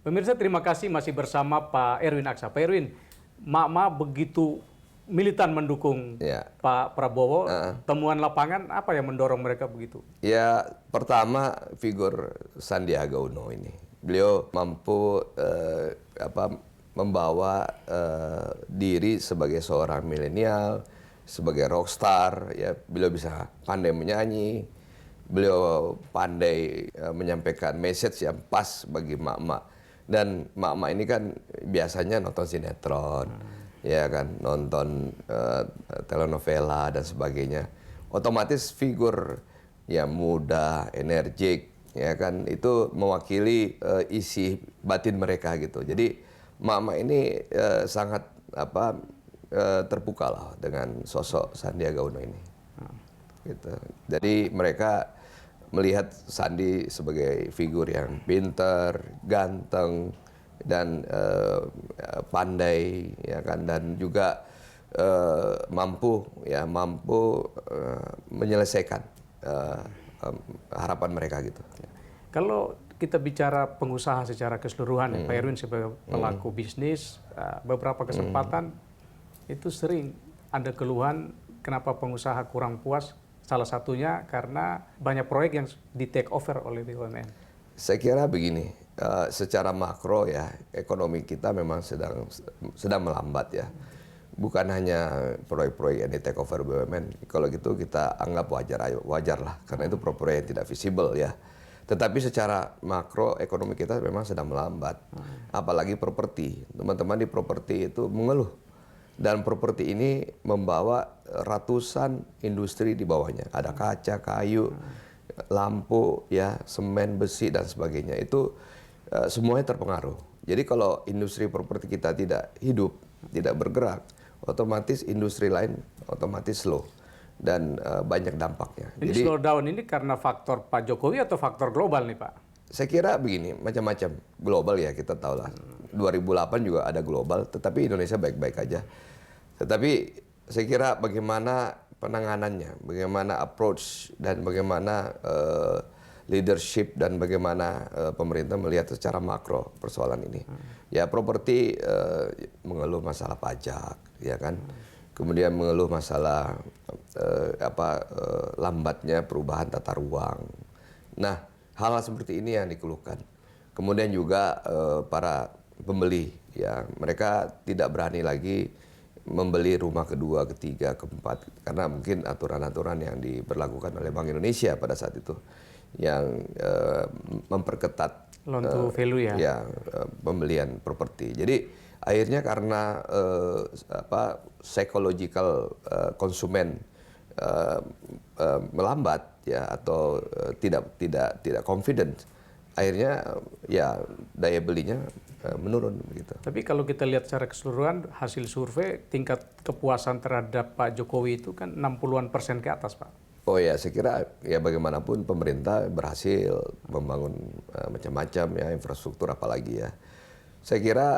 Pemirsa, terima kasih masih bersama Pak Erwin Aksa. Pak Erwin, Mak-mak begitu militan mendukung Ya. Pak Prabowo. Temuan lapangan apa yang mendorong mereka begitu? Ya, pertama figur Sandiaga Uno ini. Beliau mampu membawa diri sebagai seorang milenial, sebagai rockstar. Ya, beliau bisa pandai menyanyi, beliau pandai menyampaikan message yang pas bagi mak-mak. Dan mak-mak ini kan biasanya nonton sinetron, ya kan, nonton telenovela dan sebagainya. Otomatis figur ya muda, energik, ya kan, itu mewakili isi batin mereka gitu. Jadi mak-mak ini sangat terpukau lah dengan sosok Sandiaga Uno ini. Gitu. Jadi mereka melihat Sandi sebagai figur yang pintar, ganteng, dan pandai, ya kan, dan juga mampu menyelesaikan harapan mereka gitu. Kalau kita bicara pengusaha secara keseluruhan, Pak Erwin sebagai pelaku bisnis, beberapa kesempatan itu sering ada keluhan kenapa pengusaha kurang puas. Salah satunya karena banyak proyek yang di take over oleh BUMN. Saya kira begini, secara makro ya, ekonomi kita memang sedang melambat ya. Bukan hanya proyek-proyek yang di take over BUMN. Kalau gitu kita anggap wajar lah, karena itu proyek yang tidak visible ya. Tetapi secara makro ekonomi kita memang sedang melambat. Apalagi properti. Teman-teman di properti itu mengeluh. Dan properti ini membawa ratusan industri di bawahnya. Ada kaca, kayu, lampu, ya, semen, besi, dan sebagainya. Itu semuanya terpengaruh. Jadi kalau industri properti kita tidak hidup, tidak bergerak, otomatis industri lain otomatis slow. Dan banyak dampaknya. Jadi slowdown ini karena faktor Pak Jokowi atau faktor global nih Pak? Saya kira begini, macam-macam. Global ya, kita tahu lah. 2008 juga ada global, tetapi Indonesia baik-baik aja. Tetapi saya kira bagaimana penanganannya, bagaimana approach, dan bagaimana leadership, dan bagaimana pemerintah melihat secara makro persoalan ini. Ya, properti mengeluh masalah pajak, ya kan. Kemudian mengeluh masalah lambatnya perubahan tata ruang. Nah, hal-hal seperti ini yang dikeluhkan. Kemudian juga para pembeli, ya, mereka tidak berani lagi membeli rumah kedua, ketiga, keempat, karena mungkin aturan-aturan yang diberlakukan oleh Bank Indonesia pada saat itu yang memperketat loan to value ya, pembelian properti. Jadi akhirnya karena psychological konsumen melambat ya, atau tidak confident, akhirnya ya daya belinya menurun begitu. Tapi kalau kita lihat secara keseluruhan hasil survei, tingkat kepuasan terhadap Pak Jokowi itu kan 60-an% ke atas, Pak. Oh ya, saya kira ya bagaimanapun pemerintah berhasil membangun macam-macam ya, infrastruktur apalagi ya. Saya kira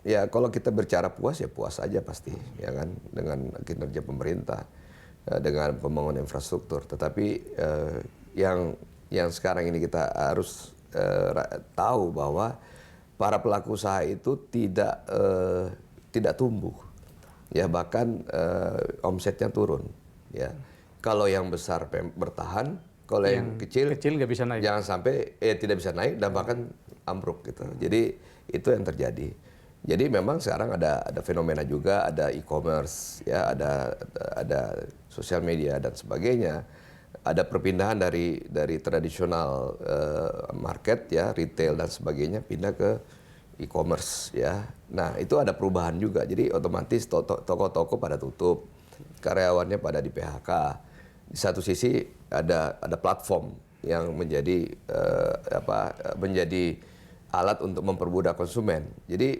ya kalau kita bicara puas ya puas aja pasti, ya kan, dengan kinerja pemerintah, dengan pembangunan infrastruktur. Tetapi yang sekarang ini kita harus tahu bahwa para pelaku usaha itu tidak tumbuh, ya, bahkan omsetnya turun, ya. Kalau yang besar bertahan, kalau yang kecil nggak bisa naik. Jangan sampai tidak bisa naik dan bahkan ambruk gitu. Jadi itu yang terjadi. Jadi memang sekarang ada fenomena juga, ada e-commerce, ya, ada sosial media dan sebagainya. Ada perpindahan dari tradisional market ya, retail dan sebagainya, pindah ke e-commerce ya. Nah, itu ada perubahan juga. Jadi otomatis toko-toko pada tutup, karyawannya pada di PHK. Di satu sisi ada platform yang menjadi alat untuk mempermudah konsumen. Jadi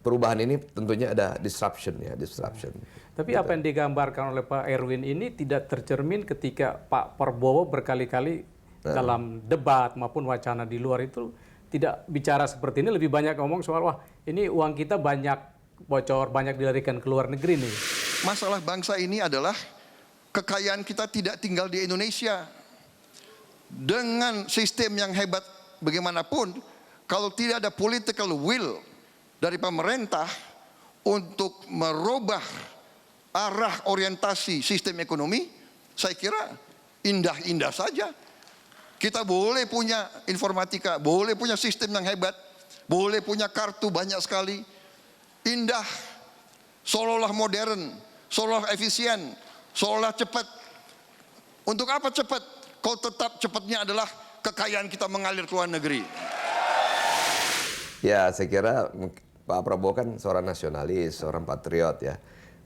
perubahan ini tentunya ada disruption. Tapi gitu. Apa yang digambarkan oleh Pak Erwin ini tidak tercermin ketika Pak Prabowo berkali-kali dalam debat maupun wacana di luar itu tidak bicara seperti ini, lebih banyak ngomong soal wah ini uang kita banyak bocor, banyak dilarikan ke luar negeri nih. Masalah bangsa ini adalah kekayaan kita tidak tinggal di Indonesia. Dengan sistem yang hebat bagaimanapun, kalau tidak ada political will dari pemerintah untuk merubah arah orientasi sistem ekonomi, saya kira indah-indah saja. Kita boleh punya informatika, boleh punya sistem yang hebat, boleh punya kartu banyak sekali, indah, seolah-olah modern, seolah efisien, seolah cepat. Untuk apa cepat? Kalau tetap cepatnya adalah kekayaan kita mengalir ke luar negeri. Ya, saya kira Pak Prabowo kan seorang nasionalis, seorang patriot ya.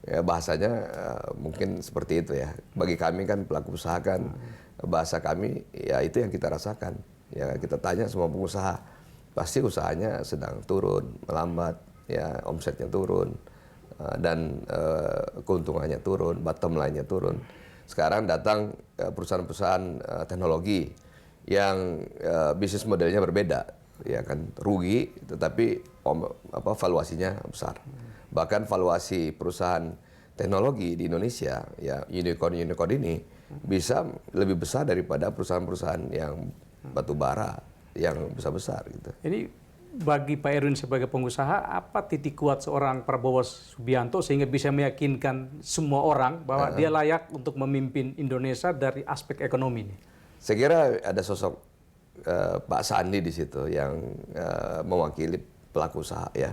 Ya bahasanya mungkin seperti itu ya. Bagi kami kan pelaku usaha kan bahasa kami ya itu yang kita rasakan. Ya kita tanya semua pengusaha pasti usahanya sedang turun, melambat, ya omsetnya turun dan keuntungannya turun, bottom line-nya turun. Sekarang datang perusahaan-perusahaan teknologi yang bisnis modelnya berbeda, ya kan rugi, tetapi valuasinya besar. Bahkan valuasi perusahaan teknologi di Indonesia, ya unicorn ini bisa lebih besar daripada perusahaan-perusahaan yang batu bara yang besar-besar gitu. Ini bagi Pak Erwin sebagai pengusaha, apa titik kuat seorang Prabowo Subianto sehingga bisa meyakinkan semua orang bahwa dia layak untuk memimpin Indonesia dari aspek ekonomi ini? Saya kira ada sosok Pak Sandi di situ yang mewakili pelaku usaha ya.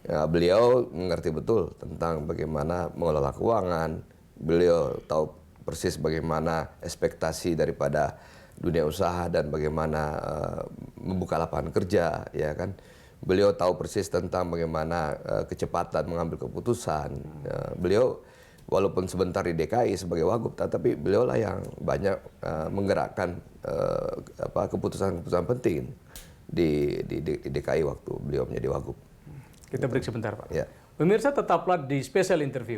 Beliau mengerti betul tentang bagaimana mengelola keuangan. Beliau tahu persis bagaimana ekspektasi daripada dunia usaha dan bagaimana membuka lapangan kerja, ya kan. Beliau tahu persis tentang bagaimana kecepatan mengambil keputusan. Beliau walaupun sebentar di DKI sebagai wagub, tapi beliau lah yang banyak menggerakkan keputusan-keputusan penting di DKI waktu beliau menjadi wagub. Kita break sebentar, Pak. Ya. Pemirsa tetaplah di Special Interview.